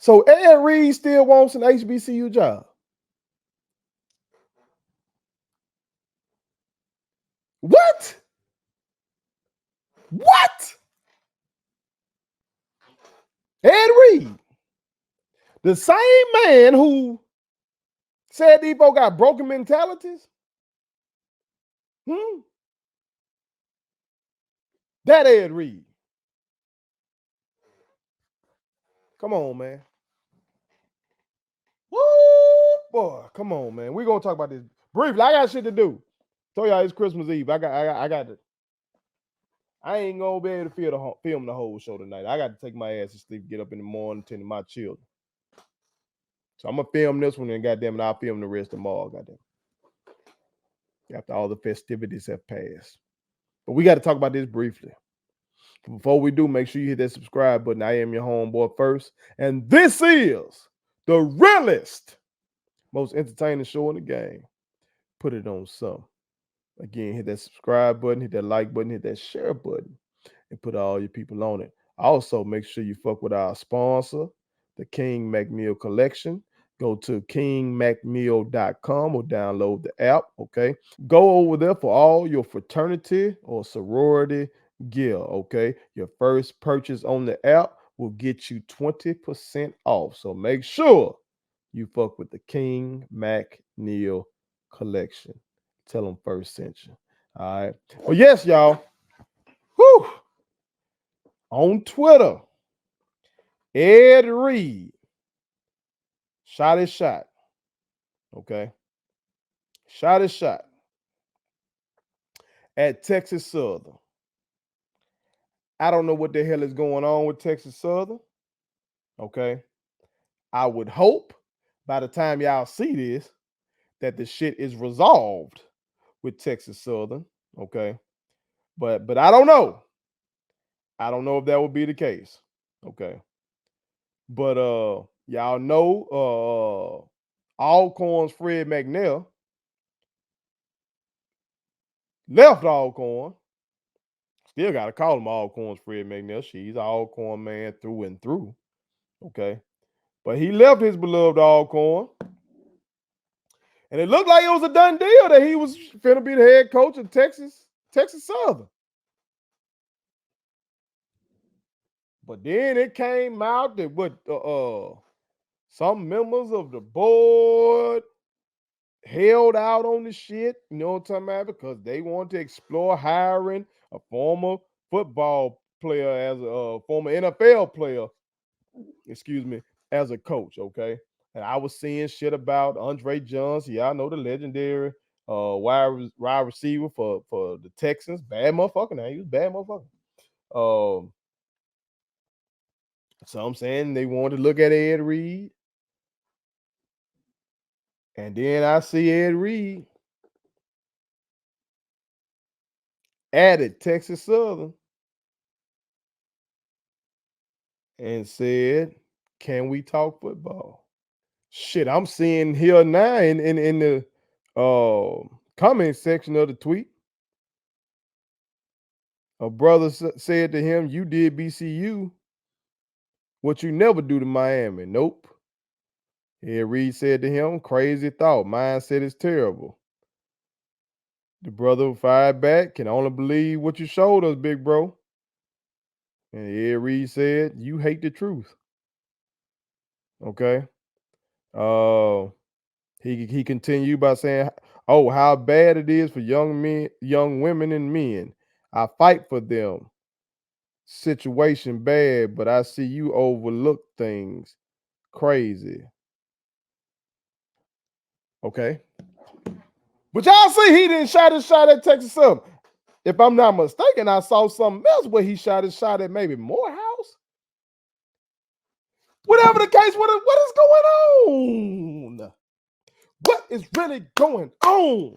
So Ed Reed still wants an HBCU job. What? What? Ed Reed, the same man who said these folks got broken mentalities. That Ed Reed. Come on, man. Woo, boy. Come on, man. We're gonna talk about this briefly. I got shit to do. Told y'all it's Christmas Eve. I got to. I ain't gonna be able to film the whole show tonight. I got to take my ass to sleep, get up in the morning, tend to my children. So I'm gonna film this one, and goddamn it, I'll film the rest tomorrow. Goddamn. After all the festivities have passed. But we got to talk about this briefly. Before we do, make sure you hit that subscribe button. I am your homeboy First, and this is the realest, most entertaining show in the game. Put it on some. Again, hit that subscribe button, hit that like button, hit that share button, and put all your people on it. Also, make sure you fuck with our sponsor, the King McNair Collection. Go to kingmcneil.com or download the app, okay? Go over there for all your fraternity or sorority gear, okay? Your first purchase on the app will get you 20% off. So make sure you fuck with the King McNair Collection. Tell them First sent you. All right. Well, yes, y'all. Whew. On Twitter, Ed Reed shot his shot. Okay. Shot his shot at Texas Southern. I don't know what the hell is going on with Texas Southern. Okay. I would hope by the time y'all see this that the shit is resolved with Texas Southern. Okay. But I don't know. I don't know if that would be the case. Okay. But y'all know Alcorn's Fred McNair left Alcorn. Still got to call him Alcorn's Fred McNair. He's an Alcorn man through and through. Okay. But he left his beloved Alcorn. And it looked like it was a done deal that he was finna be the head coach of Texas Southern. But then it came out that what some members of the board held out on the shit, you know what I'm talking about? Because they want to explore hiring a former football player as a former NFL player, as a coach, okay? And I was seeing shit about Andre Johnson. Y'all know the legendary wide receiver for the Texans. Bad motherfucker now. He was a bad motherfucker. So I'm saying they wanted to look at Ed Reed. And then I see Ed Reed added Texas Southern and said, "Can we talk football?" Shit, I'm seeing here now in the comment section of the tweet, a brother said to him, "You did BCU what you never do to Miami." Nope. Ed Reed said to him, "Crazy thought. Mindset is terrible." The brother fired back, "Can only believe what you showed us, big bro." And Ed Reed said, "You hate the truth." Okay. He continued by saying, "Oh, how bad it is for young men, young women and men. I fight for them. Situation bad, but I see you overlook things. Crazy." Okay. But y'all see he didn't shot his shot at Texas Southern. If I'm not mistaken, I saw something else where he shot his shot at maybe Morehouse. Whatever the case, what is going on? What is really going on?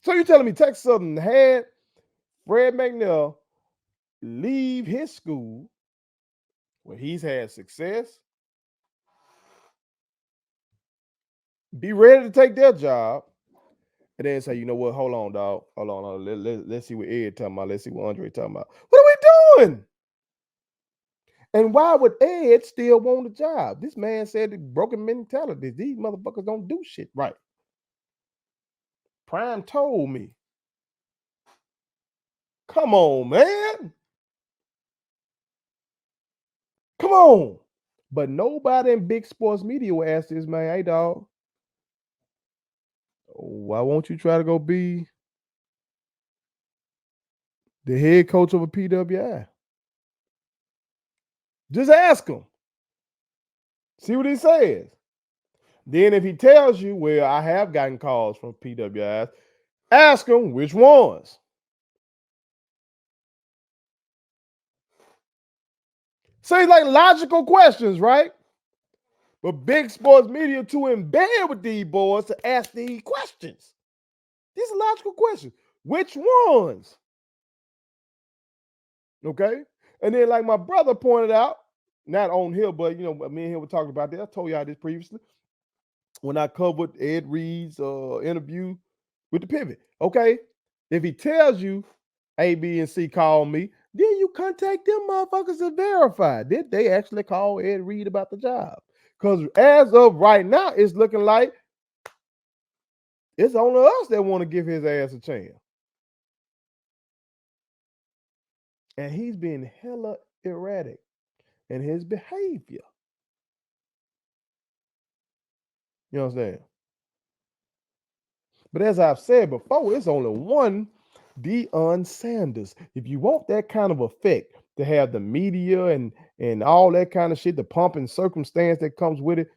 So you're telling me Texas Southern had Fred McNair leave his school where he's had success, be ready to take their job, And then say, you know what? Hold on, dog. Hold on. Let's see what Ed talking about. Let's see what Andre talking about. What are we doing? And why would Ed still want a job? This man said the broken mentality. These motherfuckers don't do shit right. Prime told me. Come on, man. Come on. But nobody in big sports media will ask this man, hey, dog, why won't you try to go be the head coach of a PWI? Just ask him. See what he says. Then if he tells you, well, I have gotten calls from PWIs, ask him which ones. Seems like logical questions, right? But big sports media too in bed with these boys to ask these questions. These are logical questions. Which ones? Okay. And then, like my brother pointed out, not on here, but me and him were talking about that. I told y'all this previously when I covered Ed Reed's interview with the pivot. Okay. If he tells you A, B, and C call me, then you contact them motherfuckers to verify. Did they actually call Ed Reed about the job? Because as of right now, it's looking like it's only us that want to give his ass a chance. And he's been hella erratic in his behavior. You know what I'm saying? But as I've said before, it's only one Deion Sanders. If you want that kind of effect to have the media and all that kind of shit, the pomp and circumstance that comes with it,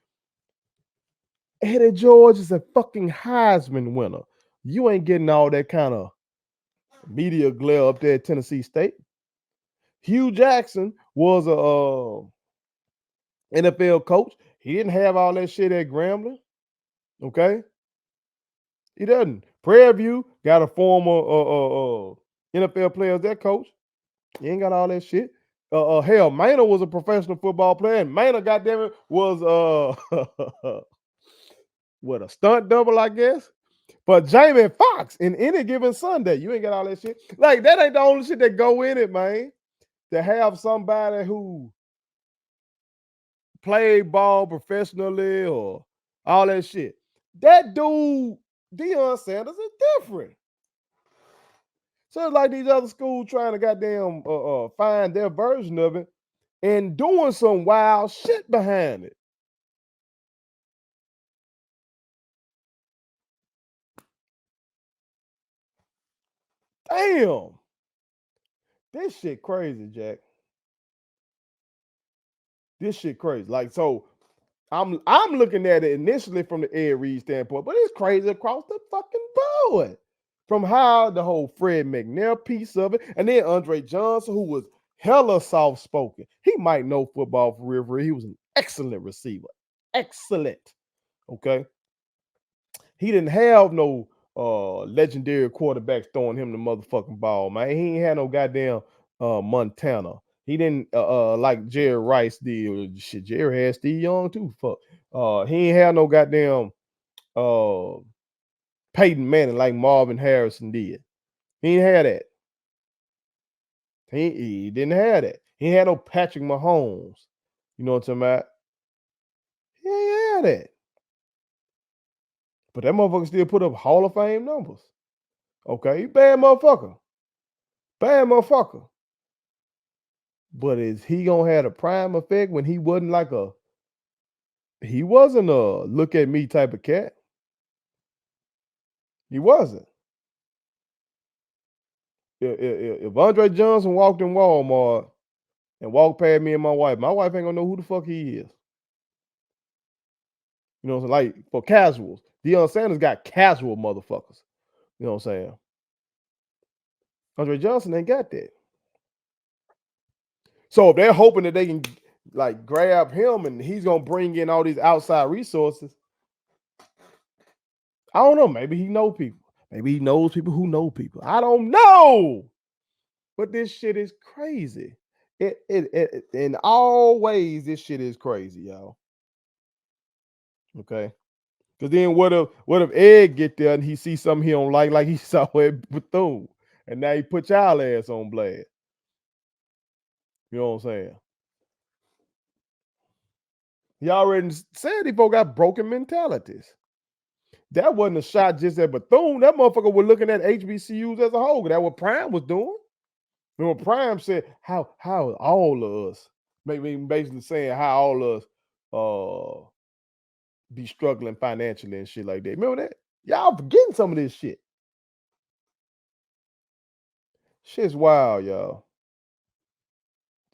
Eddie George is a fucking Heisman winner. You ain't getting all that kind of media glare up there at Tennessee State. Hugh Jackson was a NFL coach. He didn't have all that shit at Grambling. Okay? He doesn't. Prairie View got a former NFL player as their coach. He ain't got all that shit. Hell, Maynard was a professional football player, and Maynard, goddammit, was what, a stunt double, I guess. But Jamie Foxx in Any Given Sunday, you ain't got all that shit. Like, that ain't the only shit that go in it, man. To have somebody who played ball professionally or all that shit. That dude, Deion Sanders, is different. So it's like these other schools trying to goddamn find their version of it and doing some wild shit behind it. Damn. This shit crazy, Jack. This shit crazy. Like, so I'm looking at it initially from the Ed Reed standpoint, but it's crazy across the fucking board. From how the whole Fred McNair piece of it, and then Andre Johnson, who was hella soft spoken. He might know football for real, for real. He was an excellent receiver. Excellent. Okay. He didn't have no legendary quarterbacks throwing him the motherfucking ball, man. He ain't had no goddamn Montana. He didn't like Jerry Rice did. Shit, Jerry had Steve Young too. Fuck. He ain't had no goddamn Peyton Manning like Marvin Harrison did. He ain't had that. He didn't have that. He ain't had no Patrick Mahomes. You know what I'm talking about? He ain't had that. But that motherfucker still put up Hall of Fame numbers. Okay, bad motherfucker. Bad motherfucker. But is he gonna have a prime effect when he wasn't he wasn't a look at me type of cat? He wasn't. If Andre Johnson walked in Walmart and walked past me and my wife ain't gonna know who the fuck he is. You know what I'm saying? Like, for casuals. Deion Sanders got casual motherfuckers. You know what I'm saying? Andre Johnson ain't got that. So if they're hoping that they can like grab him and he's gonna bring in all these outside resources, I don't know. Maybe he know people. Maybe he knows people who know people. I don't know. But this shit is crazy. It in all ways, this shit is crazy, y'all. Okay. Cause then what if Ed get there and he sees something he don't like he saw at Bethune, and now he put y'all ass on blast. You know what I'm saying? He already said these folks got broken mentalities. That wasn't a shot just at Bethune. That motherfucker was looking at HBCUs as a whole. That's what Prime was doing. When Prime said how all of us, basically saying how all of us be struggling financially and shit like that. Remember that? Y'all forgetting some of this shit. Shit's wild, y'all.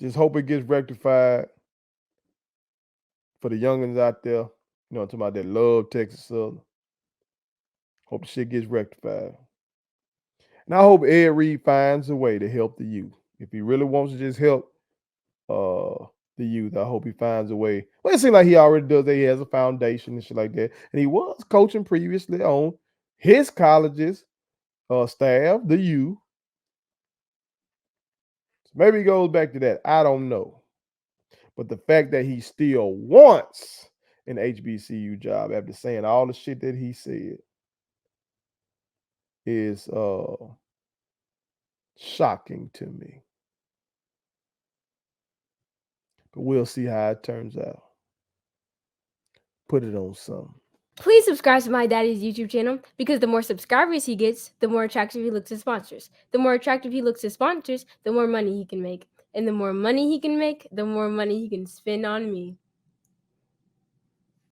Just hope it gets rectified for the youngins out there. You know, I'm talking about that love Texas Southern. Hope the shit gets rectified. And I hope Ed Reed finds a way to help the youth. If he really wants to just help the youth, I hope he finds a way. Well, it seems like he already does that. He has a foundation and shit like that. And he was coaching previously on his college's staff, the U. So maybe he goes back to that. I don't know. But the fact that he still wants an HBCU job after saying all the shit that he said is shocking to me. But we'll see how it turns out. Put it on something. Please subscribe to my daddy's YouTube channel because the more subscribers he gets, the more attractive he looks to sponsors. The more attractive he looks to sponsors, the more money he can make. And the more money he can make, the more money he can spend on me.